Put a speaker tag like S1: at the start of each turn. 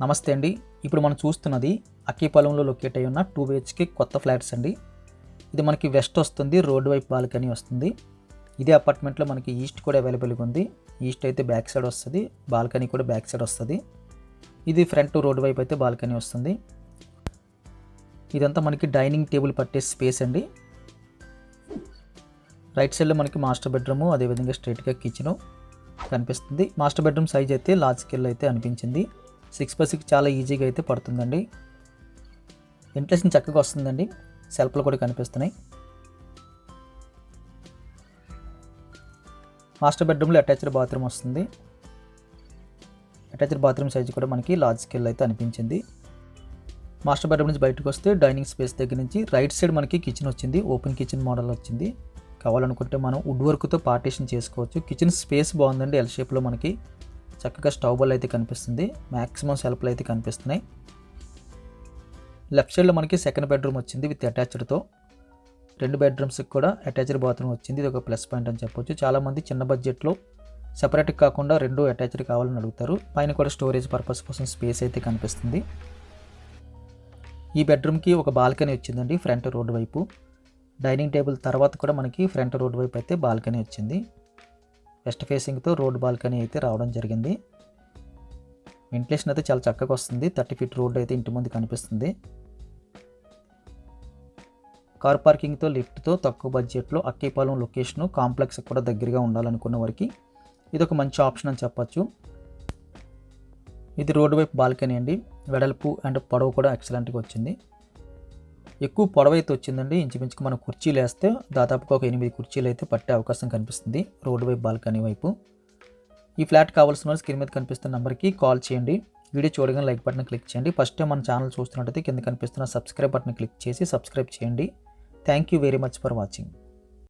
S1: నమస్తే అండి. ఇప్పుడు మనం చూస్తున్నది అక్కిపాలెంలో లొకేట్ అయి ఉన్న 2 BHK కొత్త ఫ్లాట్స్ అండి. ఇది మనకి వెస్ట్ వస్తుంది, రోడ్ వైపు బాల్కనీ వస్తుంది. ఇదే అపార్ట్మెంట్లో మనకి ఈస్ట్ కూడా అవైలబుల్గా ఉంది. ఈస్ట్ అయితే బ్యాక్ సైడ్ వస్తుంది, బాల్కనీ కూడా బ్యాక్ సైడ్ వస్తుంది. ఇది ఫ్రంట్ రోడ్ వైపు అయితే బాల్కనీ వస్తుంది. ఇదంతా మనకి డైనింగ్ టేబుల్ పట్టే స్పేస్ అండి. రైట్ సైడ్లో మనకి మాస్టర్ బెడ్రూము, అదేవిధంగా స్ట్రైట్గా కిచెను కనిపిస్తుంది. మాస్టర్ బెడ్రూమ్ సైజ్ అయితే లార్జ్ స్కేల్ అయితే అనిపించింది. 6x6 చాలా ఈజీగా అయితే పడుతుందండి. వెంటిలేషన్ చక్కగా వస్తుందండి. సెల్ఫ్లు కూడా కనిపిస్తున్నాయి. మాస్టర్ బెడ్రూమ్లో అటాచ్డ్ బాత్రూమ్ వస్తుంది. అటాచ్డ్ బాత్రూమ్ సైజ్ కూడా మనకి లార్జ్ స్కేల్ అయితే అనిపించింది. మాస్టర్ బెడ్రూమ్ నుంచి బయటకు వస్తే డైనింగ్ స్పేస్ దగ్గర నుంచి రైట్ సైడ్ మనకి కిచెన్ వచ్చింది. ఓపెన్ కిచెన్ మోడల్ వచ్చింది. కావాలనుకుంటే మనం వుడ్ వర్క్తో పార్టీషన్ చేసుకోవచ్చు. కిచెన్ స్పేస్ బాగుందండి. ఎల్ షేప్లో మనకి చక్కగా స్టవ్ బల్ అయితే కనిపిస్తుంది. మ్యాక్సిమం సెల్ఫ్లు అయితే కనిపిస్తున్నాయి. లెఫ్ట్ సైడ్లో మనకి సెకండ్ బెడ్రూమ్ వచ్చింది విత్ అటాచ్డ్తో. 2 బెడ్రూమ్స్కి కూడా అటాచ్డ్ బాత్రూమ్ వచ్చింది. ఇది ఒక ప్లస్ పాయింట్ అని చెప్పొచ్చు. చాలామంది చిన్న బడ్జెట్లో సెపరేట్ కాకుండా 2 అటాచ్డ్ కావాలని అడుగుతారు. పైన కూడా స్టోరేజ్ పర్పస్ కోసం స్పేస్ అయితే కనిపిస్తుంది. ఈ బెడ్రూమ్కి ఒక బాల్కనీ వచ్చిందండి ఫ్రంట్ రోడ్ వైపు. డైనింగ్ టేబుల్ తర్వాత కూడా మనకి ఫ్రంట్ రోడ్ వైపు అయితే బాల్కనీ వచ్చింది. వెస్ట్ ఫేసింగ్తో రోడ్ బాల్కనీ అయితే రావడం జరిగింది. వెంటిలేషన్ అయితే చాలా చక్కగా వస్తుంది. 30 feet రోడ్ అయితే ఇంటి ముందు కనిపిస్తుంది. కార్ పార్కింగ్తో లిఫ్ట్తో తక్కువ బడ్జెట్లో అక్కిపాలెం లొకేషను కాంప్లెక్స్ కూడా దగ్గరగా ఉండాలనుకున్న వారికి ఇది ఒక మంచి ఆప్షన్ అని చెప్పచ్చు. ఇది రోడ్డు వైపు బాల్కనీ అండి. వెడల్పు అండ్ పొడవు కూడా ఎక్సలెంట్గా వచ్చింది. ఎక్కువ పొడవు అయితే వచ్చిందండి. ఇంచుమించుకు మనం కుర్చీలు వేస్తే దాదాపుగా ఒక 8 కుర్చీలు అయితే పట్టే అవకాశం కనిపిస్తుంది రోడ్డు వైపు బాల్కనీ వైపు. ఈ ఫ్లాట్ కావాల్సిన వాళ్ళు స్క్రీన్ మీద కనిపిస్తున్న నెంబర్కి కాల్ చేయండి. వీడియో చూడగానే లైక్ బటన్ క్లిక్ చేయండి. ఫస్ట్ టైం మన ఛానల్ చూస్తున్నట్టయితే కింద కనిపిస్తున్న సబ్స్క్రైబ్ బటన్ క్లిక్ చేసి సబ్స్క్రైబ్ చేయండి. Thank you very much for watching.